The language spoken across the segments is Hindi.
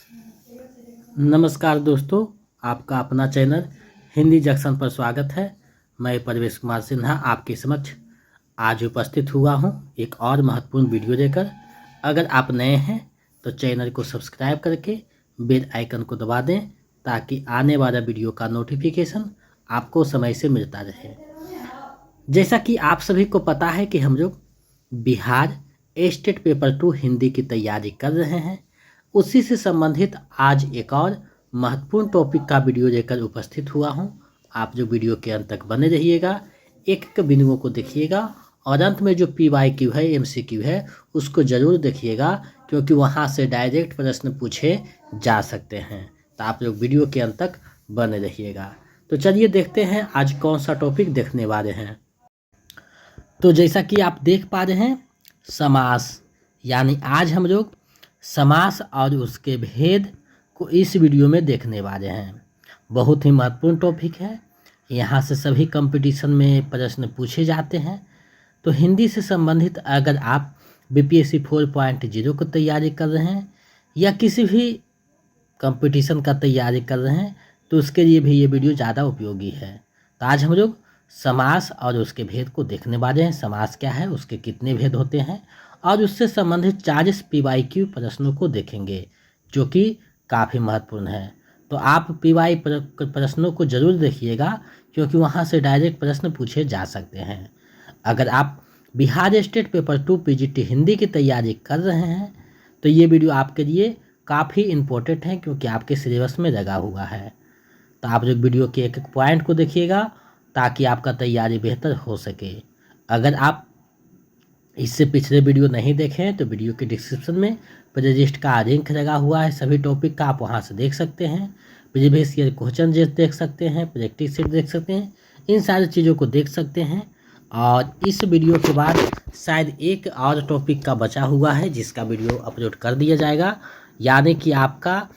नमस्कार दोस्तों, आपका अपना चैनल हिंदी जंक्शन पर स्वागत है। मैं परवेश कुमार सिन्हा आपके समक्ष आज उपस्थित हुआ हूं एक और महत्वपूर्ण वीडियो लेकर। अगर आप नए हैं तो चैनल को सब्सक्राइब करके बेल आइकन को दबा दें ताकि आने वाला वीडियो का नोटिफिकेशन आपको समय से मिलता रहे। जैसा कि आप सभी को पता है कि हम लोग बिहार स्टेट पेपर 2 हिंदी की तैयारी कर रहे हैं, उसी से संबंधित आज एक और महत्वपूर्ण टॉपिक का वीडियो लेकर उपस्थित हुआ हूं। आप जो वीडियो के अंत तक बने रहिएगा, एक एक बिंदुओं को देखिएगा और अंत में जो PYQ है, MCQ है, उसको ज़रूर देखिएगा क्योंकि वहां से डायरेक्ट प्रश्न पूछे जा सकते हैं। तो आप लोग वीडियो के अंत तक बने रहिएगा। तो चलिए देखते हैं आज कौन सा टॉपिक देखने वाले हैं। तो जैसा कि आप देख पा रहे हैं, समास, यानी आज हम लोग समास और उसके भेद को इस वीडियो में देखने वाले हैं। बहुत ही महत्वपूर्ण टॉपिक है, यहाँ से सभी कंपटीशन में प्रश्न पूछे जाते हैं। तो हिंदी से संबंधित अगर आप BPSC 4.0 को तैयारी कर रहे हैं या किसी भी कंपटीशन का तैयारी कर रहे हैं तो उसके लिए भी ये वीडियो ज़्यादा उपयोगी है। तो आज हम लोग समास और उसके भेद को देखने वाले हैं। समास क्या है, उसके कितने भेद होते हैं और उससे संबंधित 40 PYQ प्रश्नों को देखेंगे जो कि काफ़ी महत्वपूर्ण है। तो आप PY प्रश्नों को ज़रूर देखिएगा क्योंकि वहाँ से डायरेक्ट प्रश्न पूछे जा सकते हैं। अगर आप Bihar state paper 2 PGT Hindi की तैयारी कर रहे हैं तो ये वीडियो आपके लिए काफ़ी इम्पोर्टेंट है क्योंकि आपके सिलेबस में लगा हुआ है। तो आप लोग वीडियो के एक एक पॉइंट को देखिएगा ताकि आपका तैयारी बेहतर हो सके। अगर आप इससे पिछले वीडियो नहीं देखें तो वीडियो के डिस्क्रिप्शन में प्लेलिस्ट का लिंक लगा हुआ है, सभी टॉपिक का आप वहां से देख सकते हैं। प्रीवियस ईयर क्वेश्चन देख सकते हैं, प्रैक्टिस सेट देख सकते हैं, इन सारी चीज़ों को देख सकते हैं। और इस वीडियो के बाद शायद एक और टॉपिक का बचा हुआ है जिसका वीडियो अपलोड कर दिया जाएगा, यानी कि आपका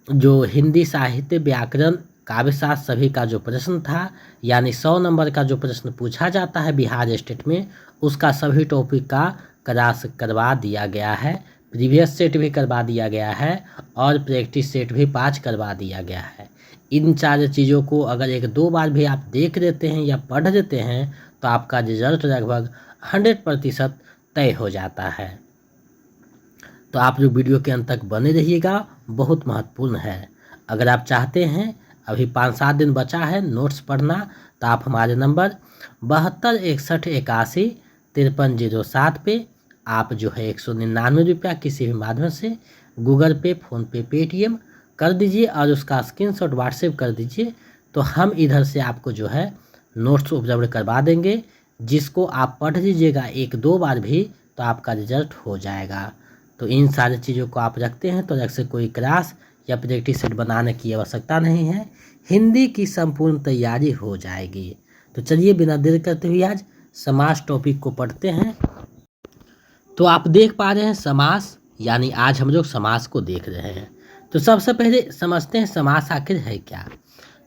जो हिंदी साहित्य, व्याकरण, काव्यशास्त्र सभी का जो प्रश्न था, यानी 100 नंबर का जो प्रश्न पूछा जाता है बिहार स्टेट में, उसका सभी टॉपिक का क्लास करवा दिया गया है। प्रीवियस सेट भी करवा दिया गया है और प्रैक्टिस सेट भी 5 करवा दिया गया है। इन चार चीज़ों को अगर 1-2 बार भी आप देख लेते हैं या पढ़ लेते हैं तो आपका रिजल्ट लगभग 100% तय हो जाता है। तो आप जो वीडियो के अंत तक बने रहिएगा, बहुत महत्वपूर्ण है। अगर आप चाहते हैं, अभी 5-7 दिन बचा है नोट्स पढ़ना, तो आप हमारे नंबर 7261815307 पे आप जो है 199 रुपया किसी भी माध्यम से गूगल पे, फ़ोनपे, पेटीएम कर दीजिए और उसका स्क्रीनशॉट व्हाट्सएप कर दीजिए। तो हम इधर से आपको जो है नोट्स उपलब्ध करवा देंगे, जिसको आप पढ़ लीजिएगा 1-2 बार भी तो आपका रिजल्ट हो जाएगा। तो इन सारी चीज़ों को आप रखते हैं तो अलग से कोई क्लास या प्रैक्टिस सेट बनाने की आवश्यकता नहीं है, हिंदी की संपूर्ण तैयारी हो जाएगी। तो चलिए बिना देर करते हुए आज समास टॉपिक को पढ़ते हैं। तो आप देख पा रहे हैं समास, यानी आज हम लोग समास को देख रहे हैं। तो सबसे पहले समझते हैं समास आखिर है क्या।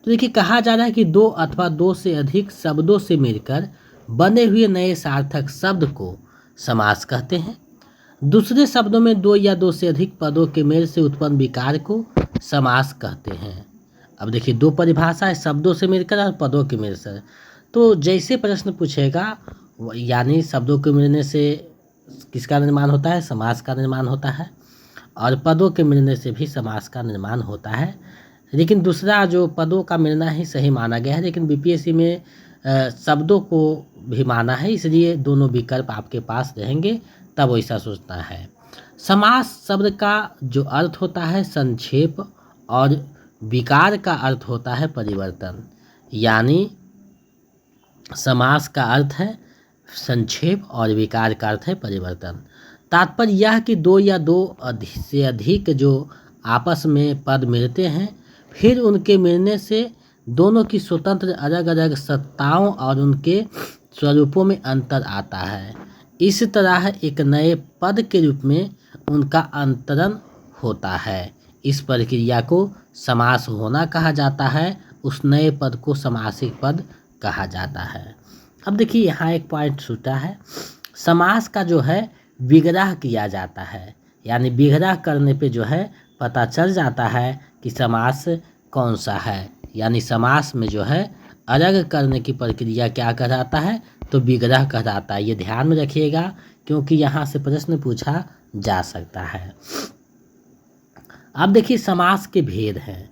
तो देखिए, कहा जा रहा है कि 2 अथवा 2 से अधिक शब्दों से मिलकर बने हुए नए सार्थक शब्द को समास कहते हैं। दूसरे शब्दों में 2 या 2 से अधिक पदों के मेल से उत्पन्न विकार को समास कहते हैं। अब देखिए, 2 परिभाषा है, शब्दों से मिलकर और पदों के मेल से। तो जैसे प्रश्न पूछेगा, यानी शब्दों के मिलने से किसका निर्माण होता है, समास का निर्माण होता है, और पदों के मिलने से भी समास का निर्माण होता है। लेकिन दूसरा जो पदों का मिलना ही सही माना गया है, लेकिन BPSC में शब्दों को भी माना है, इसलिए दोनों विकल्प आपके पास रहेंगे, तब वैसा सोचना है। समास शब्द का जो अर्थ होता है संक्षेप और विकार का अर्थ होता है परिवर्तन। यानी समास का अर्थ है संक्षेप और विकार का अर्थ है परिवर्तन। तात्पर्य यह कि 2 या 2 से अधिक जो आपस में पद मिलते हैं, फिर उनके मिलने से दोनों की स्वतंत्र अलग अलग सत्ताओं और उनके स्वरूपों में अंतर आता है। इस तरह एक नए पद के रूप में उनका अंतरण होता है। इस प्रक्रिया को समास होना कहा जाता है, उस नए पद को समासिक पद कहा जाता है। अब देखिए, यहाँ एक पॉइंट छूटा है, समास का जो है विग्रह किया जाता है, यानी विग्रह करने पे जो है पता चल जाता है कि समास कौन सा है। यानी समास में जो है अलग करने की प्रक्रिया क्या कहलाता है, तो विग्रह कहलाता है। ये ध्यान में रखिएगा क्योंकि यहाँ से प्रश्न पूछा जा सकता है। अब देखिए समास के भेद हैं,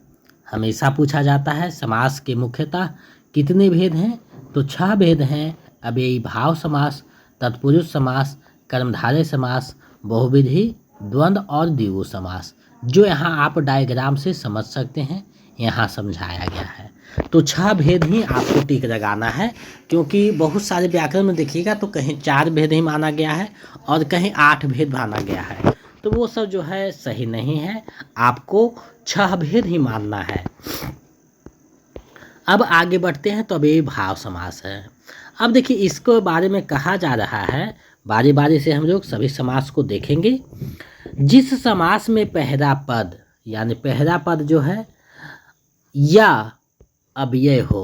हमेशा पूछा जाता है। समास के मुख्यतः कितने भेद हैं, तो 6 भेद हैं। अव्ययी भाव समास, तत्पुरुष समास, कर्मधारय समास, बहुविधि, द्वंद्व और द्विगु समास, जो यहाँ आप डायग्राम से समझ सकते हैं, यहाँ समझाया गया है। तो 6 भेद ही आपको टिक लगाना है, क्योंकि बहुत सारे व्याकरण में देखिएगा तो कहीं 4 भेद ही माना गया है और कहीं 8 भेद माना गया है, तो वो सब जो है सही नहीं है, आपको 6 भेद ही मानना है। अब आगे बढ़ते हैं तो अव्ययी भाव समास है। अब देखिए इसको बारे में कहा जा रहा है, बारी बारी से हम लोग सभी समास को देखेंगे। जिस समास में पहला पद यानी पहला पद जो है या अव्यय हो,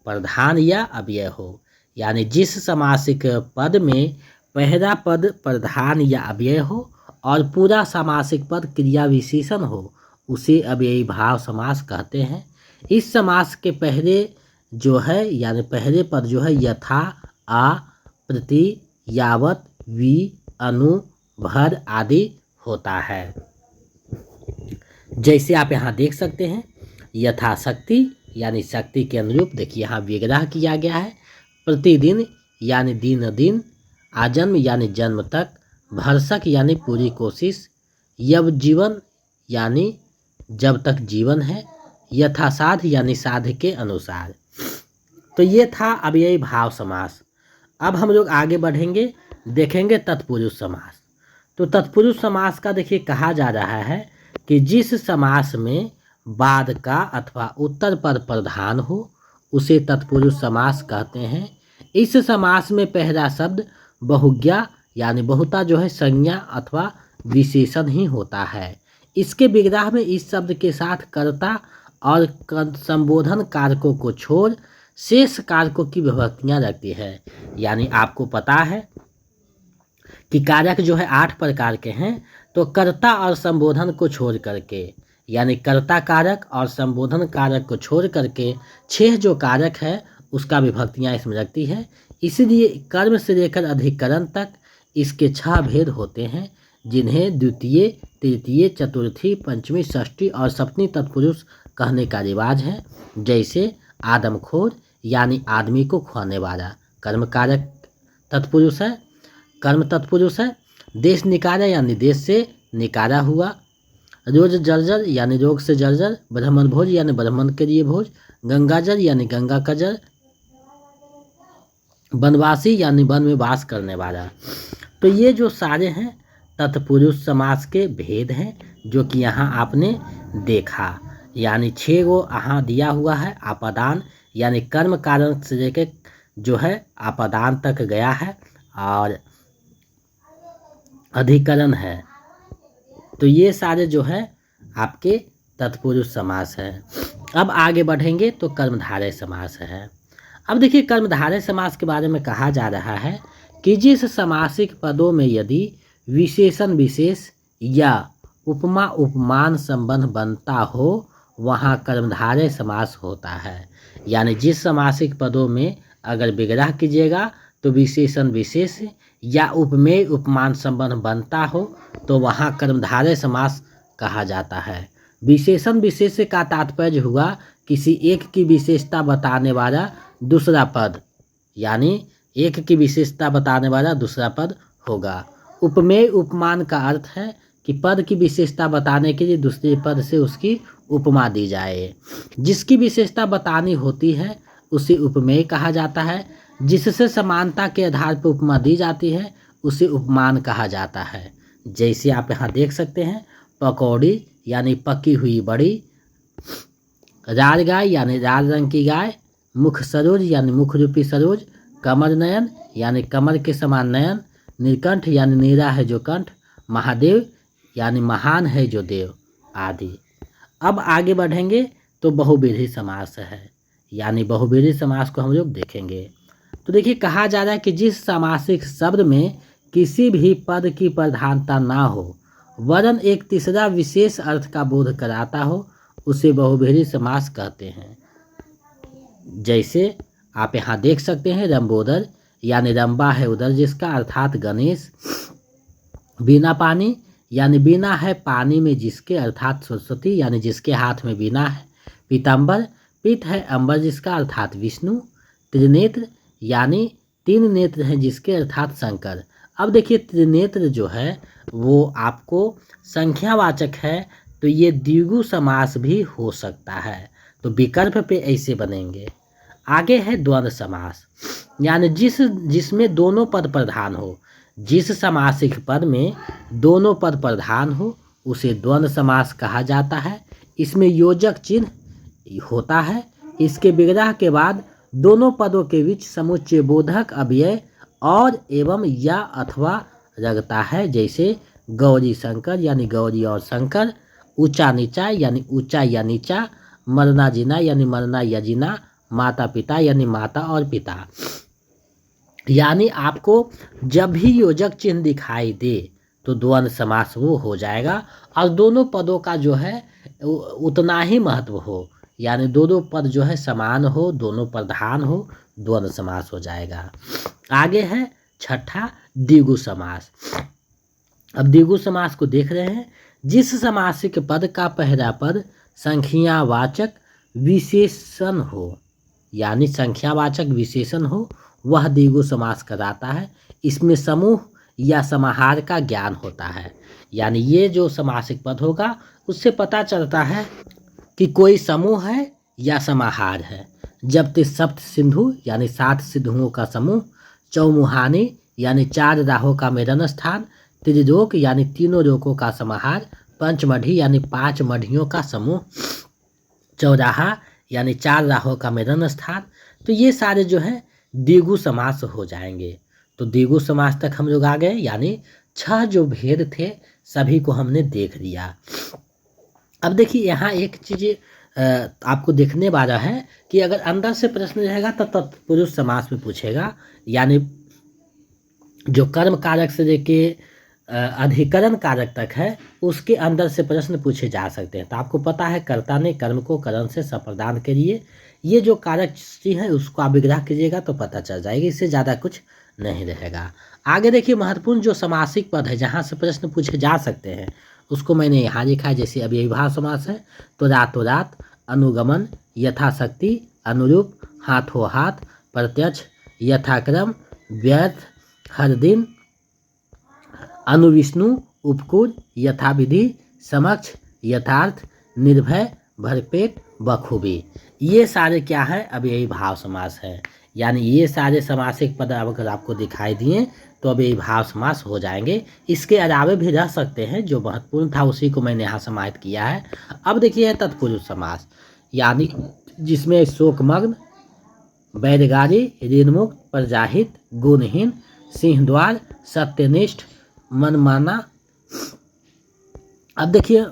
प्रधान या अव्यय हो, यानी जिस समासिक पद में पहला पद प्रधान या अव्यय हो और पूरा समासिक पद क्रिया विशेषण हो, उसे अव्ययी भाव समास कहते हैं। इस समास के पहले जो है यानी पहले पद जो है यथा, आ, प्रति, यावत, वि, अनु, भर आदि होता है। जैसे आप यहाँ देख सकते हैं, यथाशक्ति यानी शक्ति के अनुरूप, देखिए यहाँ विग्रह किया गया है। प्रतिदिन यानी दिन दिन, आजन्म यानी जन्म तक, भरसक यानी पूरी कोशिश, यवजीवन यानी जब तक जीवन है, यथासाध यानी साध के अनुसार। तो ये था अव्ययी भाव समास। अब हम लोग आगे बढ़ेंगे, देखेंगे तत्पुरुष समास। तो तत्पुरुष समास का देखिए कहा जा रहा है कि जिस समास में बाद का अथवा उत्तर पद प्रधान हो उसे तत्पुरुष समास कहते हैं। इस समास में पहला शब्द बहुज्ञा यानी बहुता जो है संज्ञा अथवा विशेषण ही होता है। इसके विग्रह में इस शब्द के साथ कर्ता और संबोधन कारकों को छोड़ शेष कारकों की विभक्तियां रखती है। यानी आपको पता है कि कारक जो है 8 प्रकार के हैं, तो कर्ता और संबोधन को छोड़ करके यानी कर्ता कारक और संबोधन कारक को छोड़ करके 6 जो कारक है उसका विभक्तियां इसमें रखती है। इसलिए कर्म से लेकर अधिकरण तक इसके 6 भेद होते हैं, जिन्हें द्वितीय, तृतीय, चतुर्थी, पंचमी, षष्ठी और सप्तमी तत्पुरुष कहने का रिवाज है। जैसे आदमखोर यानी आदमी को खुआने वाला कर्म कारक तत्पुरुष है, कर्म तत्पुरुष है। देश निकारा यानी देश से निकारा हुआ, रोज जर्जर यानी रोग से जर्जर, ब्राह्मण भोज यानी ब्राह्मण के लिए भोज, गंगाजल यानी गंगा का जल, वनवासी यानी वन में वास करने वाला। तो ये जो सारे हैं तत्पुरुष समास के भेद हैं, जो कि यहाँ आपने देखा। यानी 6 गो यहाँ दिया हुआ है। आपादान यानी कर्म कारण से लेकर जो है आपादान तक गया है, और अधिकरण है। तो ये सारे जो है आपके तत्पुरुष समास है। अब आगे बढ़ेंगे तो कर्मधारय समास है। अब देखिए कर्मधारय समास के बारे में कहा जा रहा है कि जिस समासिक पदों में यदि विशेषण विशेष या उपमा उपमान संबंध बनता हो वहाँ कर्मधारय समास होता है। यानी जिस समासिक पदों में अगर विग्रह कीजिएगा तो विशेषण विशेष या उपमेय उपमान संबंध बनता हो तो वहाँ कर्मधारय समास कहा जाता है। विशेषण विशेष का तात्पर्य हुआ किसी एक की विशेषता बताने वाला दूसरा पद, यानी एक की विशेषता बताने वाला दूसरा पद होगा। उपमेय उपमान का अर्थ है कि पद की विशेषता बताने के लिए दूसरे पद से उसकी उपमा दी जाए। जिसकी विशेषता बतानी होती है उसे उपमेय कहा जाता है। जिससे समानता के आधार पर उपमा दी जाती है उसे उपमान कहा जाता है। जैसे आप यहाँ देख सकते हैं, पकौड़ी यानी पकी हुई बड़ी, लाल गाय यानी लाल रंग की गाय, मुख सरोज यानी मुख रूपी सरोज, कमर नयन यानी कमर के समान नयन, नीलकंठ यानी नीला है जो कंठ, महादेव यानी महान है जो देव आदि। अब आगे बढ़ेंगे तो बहुव्रीहि समास है, यानी बहुव्रीहि समास को हम लोग देखेंगे। तो देखिए कहा जा रहा है कि जिस समासिक शब्द में किसी भी पद की प्रधानता ना हो वरन एक तीसरा विशेष अर्थ का बोध कराता हो, उसे बहुब्रीहि समास कहते हैं। जैसे आप यहाँ देख सकते हैं, रंबोदर यानी रंबा है उदर जिसका, अर्थात गणेश। बीना पानी यानी बीना है पानी में जिसके, अर्थात सरस्वती यानी जिसके हाथ में बीना है। पीताम्बर, पीत है अंबर जिसका, अर्थात विष्णु। त्रिनेत्र यानी तीन नेत्र हैं जिसके, अर्थात शंकर। अब देखिए त्रिनेत्र जो है वो आपको संख्यावाचक है, तो ये द्विगु समास भी हो सकता है, तो विकल्प पे ऐसे बनेंगे। आगे है द्वंद्व समास, यानी जिसमें दोनों पद प्रधान हो। जिस समासिक पद में दोनों पद प्रधान हो उसे द्वंद्व समास कहा जाता है। इसमें योजक चिन्ह होता है। इसके विग्रह के बाद दोनों पदों के बीच समुच्चय बोधक अव्यय और एवं या अथवा लगता है। जैसे गौरी शंकर यानी गौरी और शंकर, ऊंचा नीचा यानी ऊंचा या नीचा, मरना जीना यानी मरना या जीना, माता पिता यानी माता और पिता। यानी आपको जब भी योजक चिन्ह दिखाई दे तो द्वंद्व समास वो हो जाएगा, और दोनों पदों का जो है उतना ही महत्व हो, यानी दोनों पद जो है समान हो, दोनों प्रधान हो, द्वंद्व समास हो जाएगा। आगे है छठा द्विगु समास। अब द्विगु समास को देख रहे हैं। जिस समासिक पद का पहला पद संख्यावाचक विशेषण हो, यानी संख्यावाचक विशेषण हो, वह द्विगु समास कराता है। इसमें समूह या समाहार का ज्ञान होता है, यानी ये जो समासिक पद होगा उससे पता चलता है कि कोई समूह है या समाहार है। जब ते सप्त सिंधु यानी 7 सिंधुओं का समूह, चौमुहानी यानी 4 राहों का मेलन स्थान, त्रिलोक यानी तीनों लोकों का समाहार, पंचमढ़ी यानी 5 मढ़ियों का समूह, चौराहा यानी 4 राहों का मेलन स्थान, तो ये सारे जो है द्विगु समास हो जाएंगे। तो द्विगु समास तक हम लोग आ गए, यानी 6 जो भेद थे सभी को हमने देख लिया। अब देखिए यहाँ एक चीज़ आपको देखने वाला है कि अगर अंदर से प्रश्न रहेगा तो तत्पुरुष समास में पूछेगा, यानी जो कर्म कारक से लेके अधिकरण कारक तक है उसके अंदर से प्रश्न पूछे जा सकते हैं। तो आपको पता है कर्ता ने कर्म को करण से संप्रदान के लिए, ये जो कारक चीज है उसको आप विग्रह कीजिएगा तो पता चल जाएगी, इससे ज़्यादा कुछ नहीं रहेगा। आगे देखिए महत्वपूर्ण जो समासिक पद है जहाँ से प्रश्न पूछे जा सकते हैं उसको मैंने यहाँ लिखा है। जैसे अव्ययीभाव समास है तो रातों रात, अनुगमन, यथाशक्ति, अनुरूप, हाथों हाथ, प्रत्यक्ष, यथाक्रम, व्यर्थ, हर दिन, अनुविष्णु, उपकुल, यथाविधि, समक्ष, यथार्थ, निर्भय, भरपेट, बखूबी, ये सारे क्या है अव्ययीभाव समास है। यानी ये सारे समासिक पद अगर आपको दिखाई दिए तो अव्ययीभाव समास हो जाएंगे। इसके अलावे भी रह सकते हैं, जो महत्वपूर्ण था उसी को मैंने यहाँ समाहित किया है। अब देखिए तत्पुरुष समास, यानी जिसमें शोकमग्न, बैदगारी, ऋणमुक्त, प्रजाहित, गुणहीन, सिंहद्वार, सत्यनिष्ठ, मनमाना। अब देखिए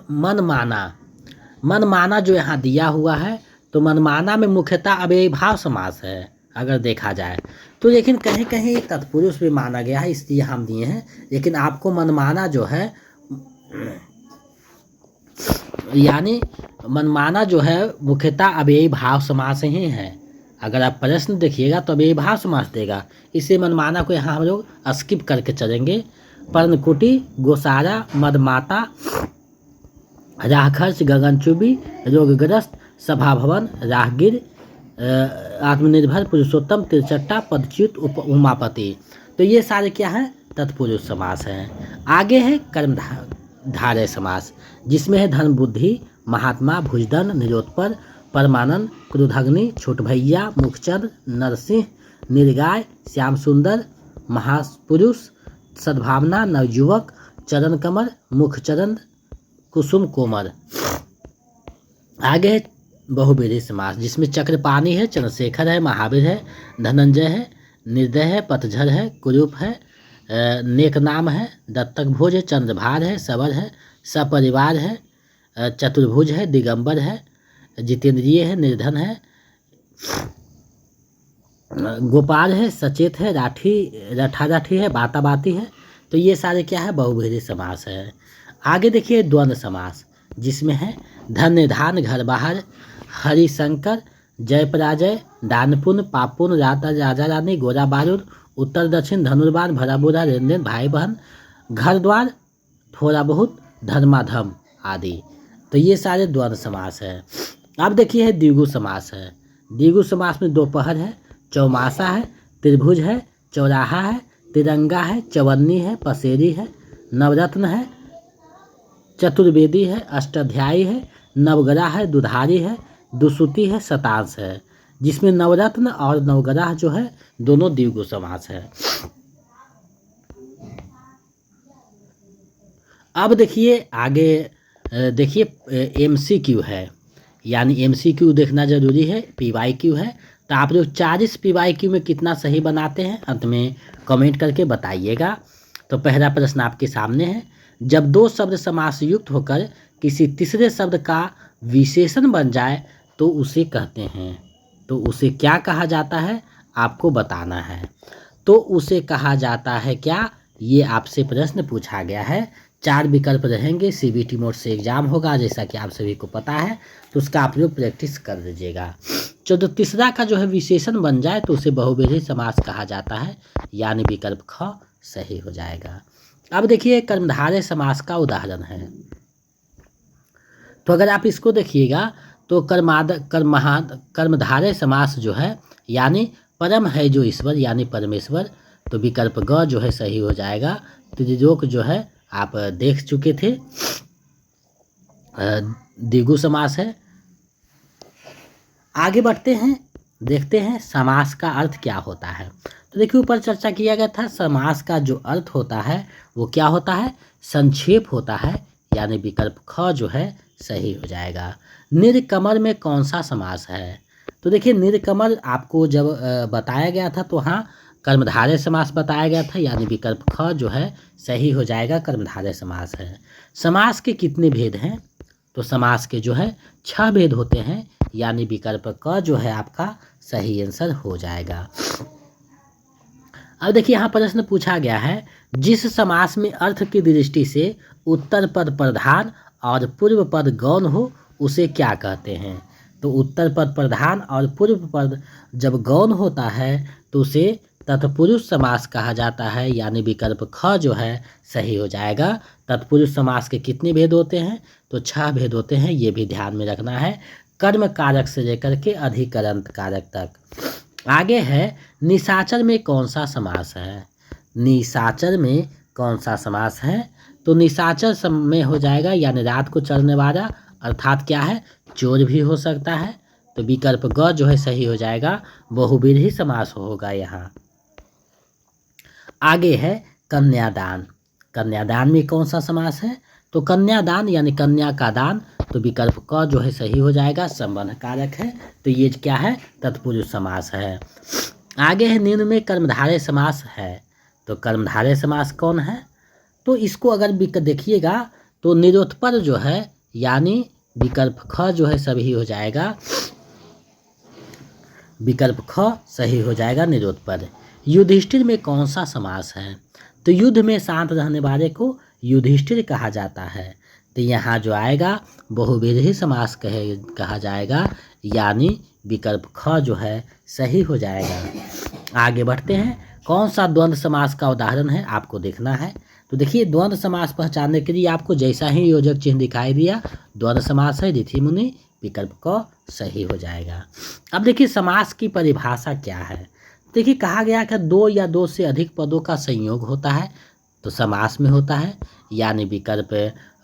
मनमाना जो यहाँ दिया हुआ है तो मनमाना में मुख्यतः अव्ययीभाव समास है अगर देखा जाए तो, लेकिन कहीं कहीं तत्पुरुष भी माना गया है इसलिए हम दिए हैं। लेकिन आपको मनमाना जो है, यानी मनमाना जो है मुख्यतः अव्ययीभाव समास ही है। अगर आप प्रश्न देखिएगा तो अव्ययीभाव समास देगा, इससे मनमाना को यहाँ हम लोग स्किप करके चलेंगे। पर्णकुटी, गोसारा, मदमाता, राखर्च, गगनचुंबी, रोगग्रस्त, सभाभवन, राहगीर, आत्मनिर्भर, पुरुषोत्तम, तिरचट्टा, पदच्युत, उमापति, तो ये सारे क्या है तत्पुरुष समास हैं। आगे है कर्मधारय समास, जिसमें है धन बुद्धि, महात्मा, भुजदन, निरोत्पर, परमानंद, क्रोधाग्नि, छोट भैया, मुखचंद, नरसिंह, निर्गाय, श्याम सुंदर, महापुरुष, सद्भावना, नवयुवक, चरण कमर, मुखचंद, कुसुम कोमल। आगे बहुब्रीहि समास, जिसमें चक्रपाणी है, चंद्रशेखर है, महावीर है, धनंजय है, निर्दय है, पतझर है, कुरूप है, नेकनाम है, दत्तक भोज है, चंद्रभार है, सबर है, सपरिवार है, चतुर्भुज है, दिगंबर है, जितेंद्रिय है, निर्धन है, गोपाल है, सचेत है, राठी है, बाताबाती है, तो ये सारे क्या है बहुब्रीहि समास है। आगे देखिए द्वंद्व समास, जिसमें है धन्य धान घर बाहर, हरिशंकर, जय पराजय, दान पुण्य, पाप पुण्य, राजा रानी, गोरा बारूद, उत्तर दक्षिण, धनुर्बाण, भरा बुरा, लेन देन, भाई बहन, घर द्वार, थोड़ा बहुत, धर्माधर्म आदि। तो ये सारे द्वंद्व समास है। अब देखिए द्विगु समास है। द्विगु समास में दोपहर है, चौमासा है, त्रिभुज है, चौराहा है, तिरंगा है, चवन्नी है, पसेरी है, नवरत्न है, चतुर्वेदी है, अष्टाध्यायी है, नवग्रह है, दुधारी है, दुसुती है, शतांश है, जिसमें नवरत्न और नवग्रह जो है दोनों द्विगु समास है। अब देखिए आगे देखिए MCQ है, यानी MCQ देखना जरूरी है, PYQ है। तो आप लोग 40 PYQ में कितना सही बनाते हैं अंत में कमेंट करके बताइएगा। तो पहला प्रश्न आपके सामने है, जब दो शब्द समास युक्त होकर किसी तीसरे शब्द का विशेषण बन जाए तो उसे कहते हैं, तो उसे क्या कहा जाता है आपको बताना है। तो उसे कहा जाता है क्या, ये आपसे प्रश्न पूछा गया है। 4 विकल्प रहेंगे, CBT मोड से एग्जाम होगा जैसा कि आप सभी को पता है, तो उसका आप लोग प्रैक्टिस कर लीजिएगा। जो तीसरा का जो है विशेषण बन जाए तो उसे बहुव्रीहि समास कहा जाता है, यानी विकल्प ख सही हो जाएगा। अब देखिए कर्मधारय समास का उदाहरण है। तो अगर आप इसको देखिएगा तो कर्मधारय समास जो है यानी परम है जो ईश्वर यानी परमेश्वर, तो विकल्प ग जो है सही हो जाएगा। त्रिलोक जो है आप देख चुके थे, द्विगु समास है। आगे बढ़ते हैं, देखते हैं समास का अर्थ क्या होता है। तो देखिए ऊपर चर्चा किया गया था, समास का जो अर्थ होता है वो क्या होता है, संक्षेप होता है, यानी विकल्प ख जो है सही हो जाएगा। निरकमल में कौन सा समास है, तो देखिए निरकमल आपको जब बताया गया था तो हाँ कर्मधारय समास बताया गया था, यानी विकल्प ख जो है सही हो जाएगा, कर्मधारय समास है। समास के कितने भेद हैं, तो समास के जो है 6 भेद होते हैं, यानी विकल्प क जो है आपका सही आंसर हो जाएगा। अब देखिए यहाँ प्रश्न पूछा गया है, जिस समास में अर्थ की दृष्टि से उत्तर पद प्रधान और पूर्व पद गौण हो उसे क्या कहते हैं। तो उत्तर पद प्रधान और पूर्व पद जब गौण होता है तो उसे तत्पुरुष समास कहा जाता है, यानी विकल्प ख जो है सही हो जाएगा। तत्पुरुष समास के कितने भेद होते हैं, तो 6 भेद होते हैं, ये भी ध्यान में रखना है, कर्म कारक से लेकर के अधिकरण कारक तक। आगे है निशाचर में कौन सा समास है, निशाचर में कौन सा समास है, तो निशाचर में हो जाएगा यानी रात को चलने वाला, अर्थात क्या है चोर भी हो सकता है, तो विकल्प ग जो है सही हो जाएगा, बहुव्रीहि समास होगा यहाँ। आगे है कन्यादान, कन्यादान में कौन सा समास है, तो कन्यादान यानी कन्या का दान, तो विकल्प क जो है सही हो जाएगा, संबंध कारक है, तो ये क्या है तत्पुरुष समास है। आगे है निम्न में कर्मधारय समास है, तो कर्मधारय समास कौन है, तो इसको अगर देखिएगा तो निरुत्तर जो है यानी विकल्प ख जो है सही हो जाएगा, विकल्प ख सही हो जाएगा निरुत्तर। युधिष्ठिर में कौन सा समास है, तो युद्ध में शांत रहने वाले को युधिष्ठिर कहा जाता है, तो यहाँ जो आएगा बहुव्रीहि समास कहा जाएगा, यानी विकल्प ख जो है सही हो जाएगा। आगे बढ़ते हैं, कौन सा द्वंद्व समास का उदाहरण है आपको देखना है। तो देखिए द्वंद्व समास पहचानने के लिए आपको जैसा ही योजक चिन्ह दिखाई दिया द्वंद्व समास है, ऋषि मुनि, विकल्प क सही हो जाएगा। अब देखिए समास की परिभाषा क्या है, देखिए कहा गया कि 2 या 2 से अधिक पदों का संयोग होता है तो समास में होता है, यानी विकल्प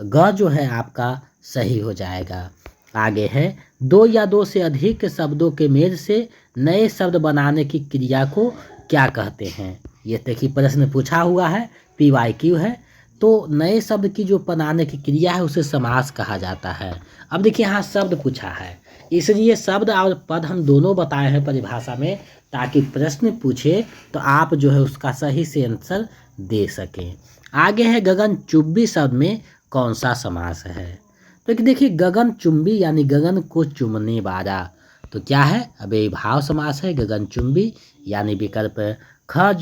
ग जो है आपका सही हो जाएगा। आगे है 2 या 2 से अधिक शब्दों के मेल से नए शब्द बनाने की क्रिया को क्या कहते हैं, ये देखिए प्रश्न पूछा हुआ है, PYQ है, तो नए शब्द की जो बनाने की क्रिया है उसे समास कहा जाता है। अब देखिए यहाँ शब्द पूछा है, इसलिए शब्द और पद हम दोनों बताए हैं परिभाषा में, ताकि प्रश्न पूछे तो आप जो है उसका सही से आंसर दे सकें। आगे है गगनचुंबी शब्द में कौन सा समास है, तो देखिए गगनचुंबी यानी गगन को चुमने वाला, तो क्या है अव्ययीभाव समास है गगनचुंबी, यानी विकल्प ख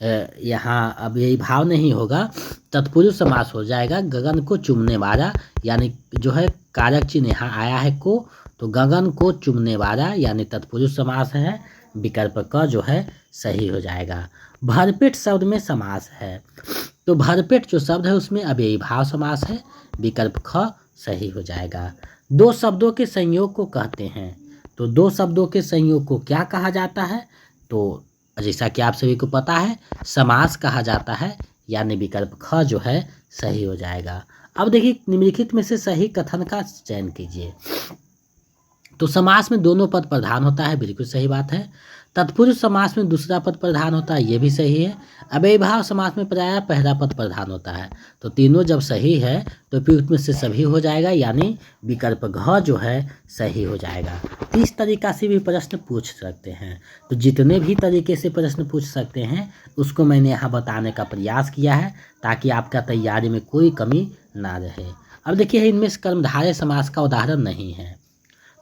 यहाँ अब यही भाव नहीं होगा, तत्पुरुष समास हो जाएगा। गगन को चूमने वाला, यानी जो है कारक चिन्ह यहाँ आया है को, तो गगन को चूमने वाला यानी तत्पुरुष समास है। विकल्प क जो है सही हो जाएगा। भरपेट शब्द में समास है, तो भरपेट जो शब्द है उसमें अव्ययी भाव समास है। विकल्प ख सही हो जाएगा। दो शब्दों के संयोग को कहते हैं, तो दो शब्दों के संयोग को क्या कहा जाता है? तो जैसा कि आप सभी को पता है समास कहा जाता है, यानी विकल्प ख जो है सही हो जाएगा। अब देखिए निम्नलिखित में से सही कथन का चयन कीजिए। तो समास में दोनों पद प्रधान होता है, बिल्कुल सही बात है। तत्पुरुष समास में दूसरा पद प्रधान होता है, ये भी सही है। अव्ययी भाव समास में प्रायः पहला पद प्रधान होता है। तो तीनों जब सही है तो फिर उसमें से सभी हो जाएगा, यानी विकल्प घ जो है सही हो जाएगा। तो इस तरीका से भी प्रश्न पूछ सकते हैं। तो जितने भी तरीके से प्रश्न पूछ सकते हैं उसको मैंने यहाँ बताने का प्रयास किया है, ताकि आपका तैयारी में कोई कमी ना रहे। अब देखिए इनमें से कर्मधारय समास का उदाहरण नहीं है,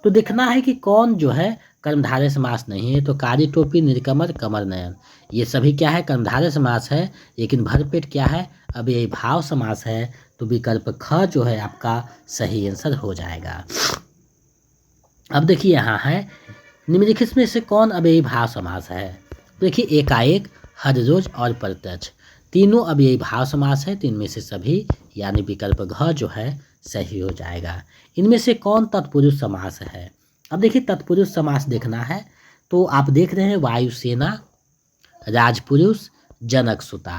तो देखना है कि कौन जो है कर्मधारय समास नहीं है। तो कारी टोपी, निर्कमर, कमर नयन, ये सभी क्या है? कर्मधारय समास है। लेकिन भरपेट क्या है? अव्ययी भाव समास है। तो विकल्प ख जो है आपका सही आंसर हो जाएगा। अब देखिए यहाँ है निम्नलिखित में से कौन अव्ययी भाव समास है? देखिए एकाएक, हर रोज और प्रत्यक्ष, तीनों अव्ययी भाव समास है। तो इनमें से सभी यानी विकल्प घ जो है सही हो जाएगा। इनमें से कौन तत्पुरुष समास है? अब देखिए तत्पुरुष समास देखना है, तो आप देख रहे हैं वायुसेना, राजपुरुष, जनक सुता।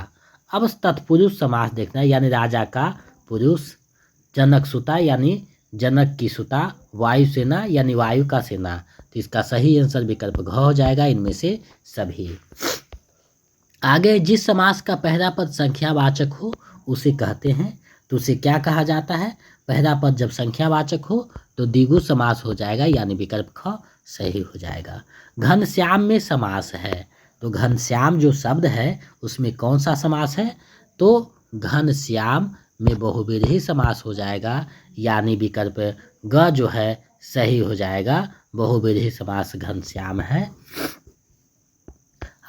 अब तत्पुरुष समास देखना है, यानी राजा का पुरुष, जनक सुता यानी जनक की सुता, वायुसेना यानी वायु का सेना। तो इसका सही आंसर विकल्प घ हो जाएगा, इनमें से सभी। आगे जिस समास का पहला पद संख्यावाचक हो उसे कहते हैं, तो उसे क्या कहा जाता है? पहला पद जब संख्यावाचक हो तो द्विगु समास हो जाएगा, यानी विकल्प ख सही हो जाएगा। घनश्याम में समास है, तो घनश्याम जो शब्द है उसमें कौन सा समास है? तो घनश्याम में बहुव्रीहि समास हो जाएगा, यानी विकल्प ग जो है सही हो जाएगा। बहुव्रीहि समास घनश्याम है।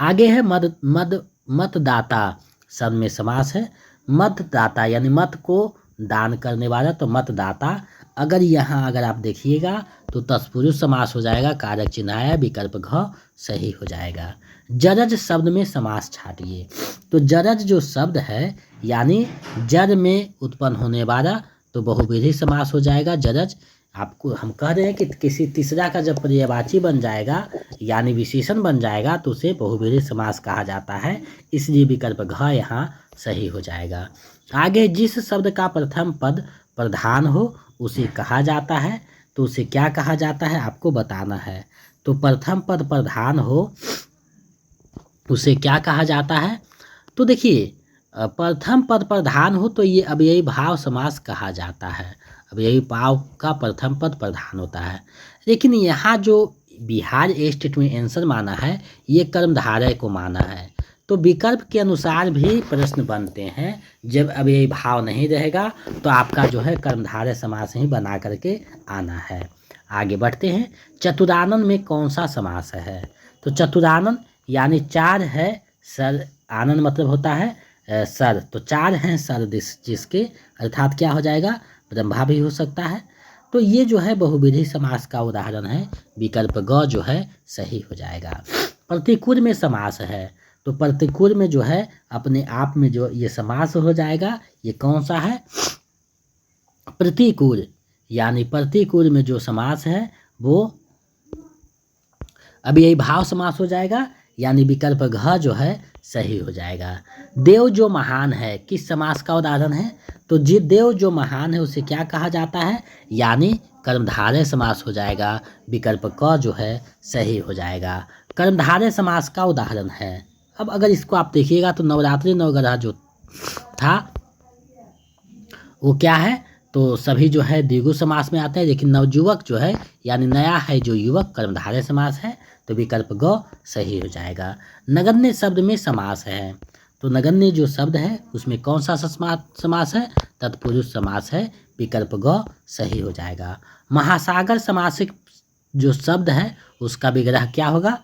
आगे है मतदाता शब्द में समास है। मतदाता यानी मत को दान करने वाला, तो मतदाता। अगर यहाँ अगर आप देखिएगा तो तत्पुरुष समास हो जाएगा, कारक चिन्ह आया, विकल्प घ सही हो जाएगा। जरज शब्द में समास छाटिए, तो जरज जो शब्द है यानी जर में उत्पन्न होने वाला, तो बहुव्रीहि समास हो जाएगा जरज। आपको हम कह रहे हैं कि किसी तीसरा का जब पर्यायवाची बन जाएगा यानी विशेषण बन जाएगा तो उसे बहुव्रीहि समास कहा जाता है, इसलिए विकल्प घ यहाँ सही हो जाएगा। आगे जिस शब्द का प्रथम पद प्रधान हो उसे कहा जाता है, तो उसे क्या कहा जाता है आपको बताना है। तो प्रथम पद प्रधान हो उसे क्या कहा जाता है? तो देखिए प्रथम पद प्रधान हो तो ये अव्ययी भाव समास कहा जाता है। अव्ययी भाव का प्रथम पद प्रधान होता है। लेकिन यहाँ जो बिहार स्टेट में आंसर माना है ये कर्मधारय को माना है, तो विकल्प के अनुसार भी प्रश्न बनते हैं। जब अव्ययी भाव नहीं रहेगा तो आपका जो है कर्मधारय समास ही बना करके आना है। आगे बढ़ते हैं। चतुरानन में कौन सा समास है? तो चतुरानन यानी चार है सर, आनंद मतलब होता है सर, तो चार हैं सर जिसके, अर्थात क्या हो जाएगा? ब्रह्मा भी हो सकता है। तो ये जो है बहुव्रीहि समास का उदाहरण है, विकल्प ग जो है सही हो जाएगा। प्रतिकूल में समास है, तो प्रतिकूल में जो है अपने आप में जो ये समास हो जाएगा, ये कौन सा है? प्रतिकूल, यानी प्रतिकूल में जो समास है वो अव्ययी भाव समास हो जाएगा, यानी विकल्प घ जो है सही हो जाएगा। देव जो महान है किस समास का उदाहरण है? तो जी देव जो महान है उसे क्या कहा जाता है? यानी कर्मधारय समास हो जाएगा, विकल्प क जो है सही हो जाएगा। कर्मधारय समास का उदाहरण है। अब अगर इसको आप देखिएगा तो नवरात्रि नवग्रह जो था वो क्या है? तो सभी जो है द्विगु समास में आते हैं, लेकिन नवयुवक जो है यानी नया है जो युवक कर्मधारय समास है, तो विकल्प ग सही हो जाएगा। नगण्य शब्द में समास है, तो नगण्य जो शब्द है उसमें कौन सा समास है? तत्पुरुष समास है, विकल्प ग सही हो जाएगा। महासागर समासिक जो शब्द है उसका विग्रह क्या होगा?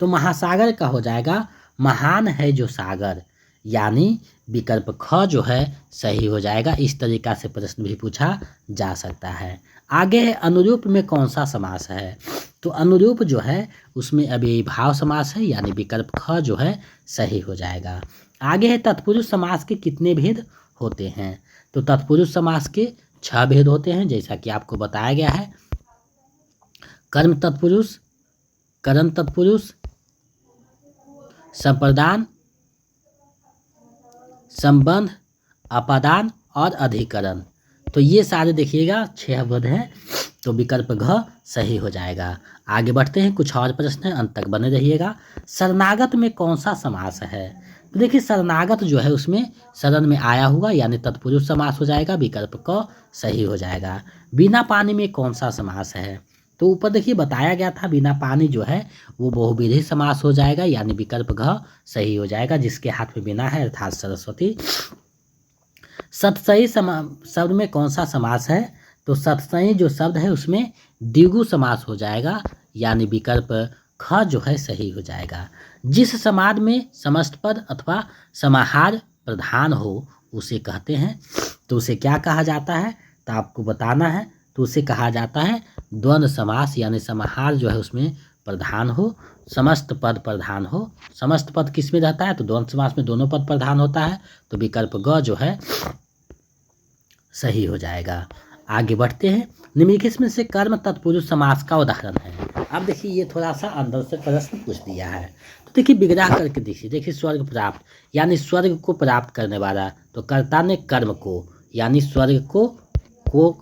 तो महासागर का हो जाएगा महान है जो सागर, यानी विकल्प ख जो है सही हो जाएगा। इस तरीका से प्रश्न भी पूछा जा सकता है। आगे है अनुरूप में कौन सा समास है, तो अनुरूप जो है उसमें अव्ययी भाव समास है, यानी विकल्प ख जो है सही हो जाएगा। आगे है तत्पुरुष समास के कितने भेद होते हैं, तो तत्पुरुष समास के 6 भेद होते हैं, जैसा कि आपको बताया गया है। कर्म तत्पुरुष, करण तत्पुरुष, संप्रदान, संबंध, अपादान और अधिकरण। तो ये सारे देखिएगा 6 भेद हैं, तो विकल्प घ सही हो जाएगा। आगे बढ़ते हैं, कुछ और प्रश्न है, अंत तक बने रहिएगा। शरणागत में कौन सा समास है, तो देखिए शरणागत जो है उसमें शरण में आया हुआ यानी तत्पुरुष समास हो जाएगा, विकल्प क सही हो जाएगा। बिना पानी में कौन सा समास है, तो ऊपर देखिए बताया गया था बिना पानी जो है वो बहुव्रीहि समास हो जाएगा, यानी विकल्प घ सही हो जाएगा। जिसके हाथ में बिना है अर्थात सरस्वती। सतसई शब्द में कौन सा समास है, तो सतसई जो शब्द है उसमें द्विगु समास हो जाएगा, यानी विकल्प ख जो है सही हो जाएगा। जिस समाज में समस्त पद अथवा समाहार प्रधान हो उसे कहते हैं, तो उसे क्या कहा जाता है, तो आपको बताना है। तो उसे कहा जाता है द्वंद्व समास, यानी समाहार जो है उसमें प्रधान हो, समस्त पद प्रधान हो। समस्त पद किस में रहता है, तो द्वंद्व समास में दोनों पद प्रधान होता है, तो विकल्प ग जो है सही हो जाएगा। आगे बढ़ते हैं, निम्नलिखित में से कर्म तत्पुरुष समास का उदाहरण है। अब देखिए ये थोड़ा सा अंदर से प्रश्न पूछ दिया है, तो देखिए विग्रह करके देखिए स्वर्ग प्राप्त, यानी स्वर्ग को प्राप्त करने वाला, तो कर्ता ने कर्म को, यानी स्वर्ग को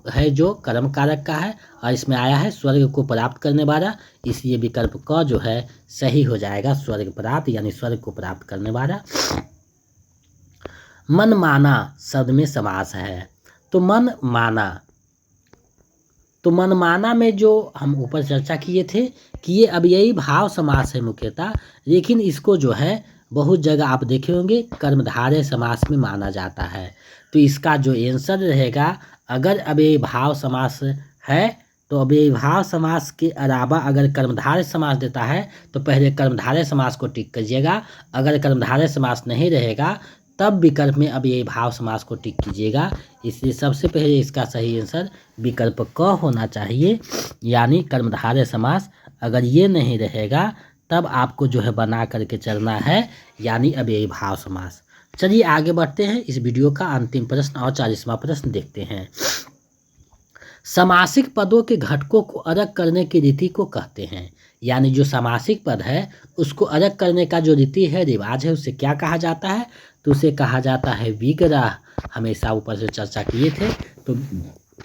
है जो कर्म कारक का है, और इसमें आया है स्वर्ग को प्राप्त करने वाला, इसलिए विकल्प क जो है सही हो जाएगा, स्वर्ग प्राप्त यानी स्वर्ग को प्राप्त करने वाला। मन माना शब्द में समास है, तो मन माना में जो हम ऊपर चर्चा किए थे कि ये अव्ययी भाव समास है मुख्यतः, लेकिन इसको जो है बहुत जगह आप देखे होंगे कर्मधारय समास में माना जाता है। तो इसका जो आंसर रहेगा, अगर अव्ययी भाव समास है तो अव्ययी भाव समास के अलावा अगर कर्मधारय समास देता है तो पहले कर्मधारय समास को टिक कीजिएगा। अगर कर्मधारय समास नहीं रहेगा तब विकल्प में अव्ययी भाव समास को टिक कीजिएगा। इसलिए सबसे पहले इसका सही आंसर विकल्प क होना चाहिए, यानी कर्मधारय समास। अगर ये नहीं रहेगा तब आपको जो है बना करके चलना है, यानी अव्ययी भाव समास। चलिए आगे बढ़ते हैं, इस वीडियो का अंतिम प्रश्न और 40वां प्रश्न देखते हैं। समासिक पदों के घटकों को अलग करने की रीति को कहते हैं, यानी जो समासिक पद है उसको अलग करने का जो रीति है, रिवाज है, उसे क्या कहा जाता है, तो उसे कहा जाता है विग्रह। हमेशा ऊपर से चर्चा किए थे, तो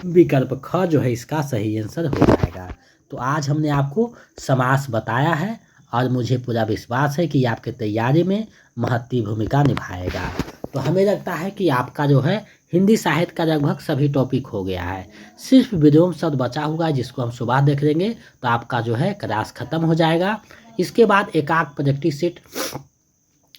विकल्प ख जो है इसका सही आंसर हो जाएगा। तो आज हमने आपको समास बताया है और मुझे पूरा विश्वास है कि आपके तैयारी में महत्वपूर्ण भूमिका निभाएगा। तो हमें लगता है कि आपका जो है हिंदी साहित्य का लगभग सभी टॉपिक हो गया है, सिर्फ विलोम शब्द बचा हुआ है जिसको हम सुबह देख लेंगे तो आपका जो है क्लास खत्म हो जाएगा। इसके बाद एकाक प्रैक्टिस सेट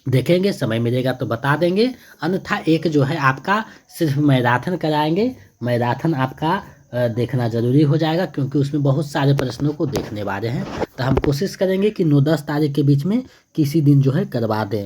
देखेंगे, समय मिलेगा तो बता देंगे, अन्यथा एक जो है आपका सिर्फ मैराथन कराएंगे। मैराथन आपका देखना ज़रूरी हो जाएगा क्योंकि उसमें बहुत सारे प्रश्नों को देखने वाले हैं। तो हम कोशिश करेंगे कि 9-10 तारीख के बीच में किसी दिन जो है करवा दें।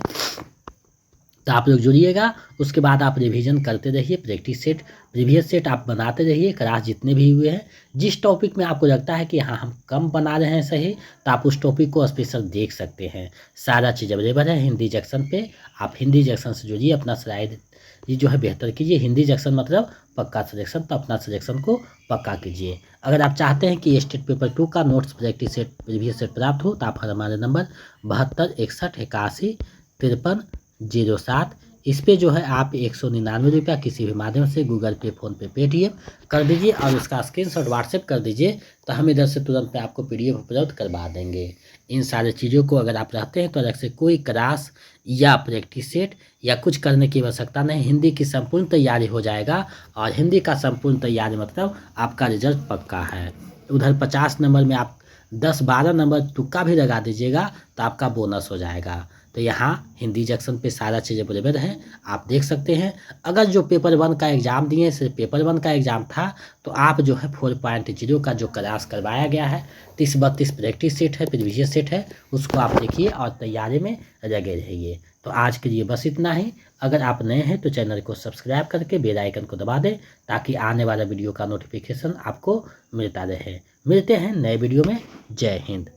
तो आप लोग जुड़िएगा, उसके बाद आप रिवीजन करते रहिए, प्रैक्टिस सेट प्रीवियस सेट आप बनाते रहिए। क्लास जितने भी हुए हैं, जिस टॉपिक में आपको लगता है कि हाँ हम कम बना रहे हैं सही, तो आप उस टॉपिक को स्पेशल देख सकते हैं। सारा चीज़ अवेलेबल है हिंदी जंक्शन पे। आप हिंदी जंक्शन से जुड़िए, अपना स्लाइड ये जो है बेहतर कीजिए। हिंदी जंक्शन मतलब पक्का सिलेक्शन, तो अपना सिलेक्शन को पक्का कीजिए। अगर आप चाहते हैं कि स्टेट पेपर 2 का notes practice set previous set प्राप्त हो तो आप हमारे नंबर 72 61 81 53 07 इस पे जो है आप 199 रुपया किसी भी माध्यम से गूगल पे, फ़ोन पे, पेटीएम कर दीजिए और उसका स्क्रीनशॉट व्हाट्सएप कर दीजिए, तो हम इधर से तुरंत में आपको PDF उपलब्ध करवा देंगे। इन सारी चीज़ों को अगर आप रहते हैं तो अलग से कोई क्लास या प्रैक्टिस सेट या कुछ करने की आवश्यकता नहीं, हिंदी की संपूर्ण तैयारी हो जाएगा। और हिंदी का संपूर्ण तैयारी मतलब आपका रिजल्ट पक्का है। उधर 50 नंबर में आप 10-12 नंबर तुक्का भी लगा दीजिएगा तो आपका बोनस हो जाएगा। तो यहाँ हिंदी जंक्शन पे सारा चीज़ अवेलेबल है, आप देख सकते हैं। अगर जो पेपर 1 का एग्ज़ाम दिए, सिर्फ पेपर 1 का एग्ज़ाम था, तो आप जो है 4.0 का जो क्लास करवाया गया है, 30-32 प्रैक्टिस सेट है, प्रीवियस सेट है, उसको आप देखिए और तैयारी में लगे रहिए। तो आज के लिए बस इतना ही। अगर आप नए हैं तो चैनल को सब्सक्राइब करके बेल आइकन को दबा दें, ताकि आने वाला वीडियो का नोटिफिकेशन आपको मिलता रहे। मिलते हैं नए वीडियो में। जय हिंद।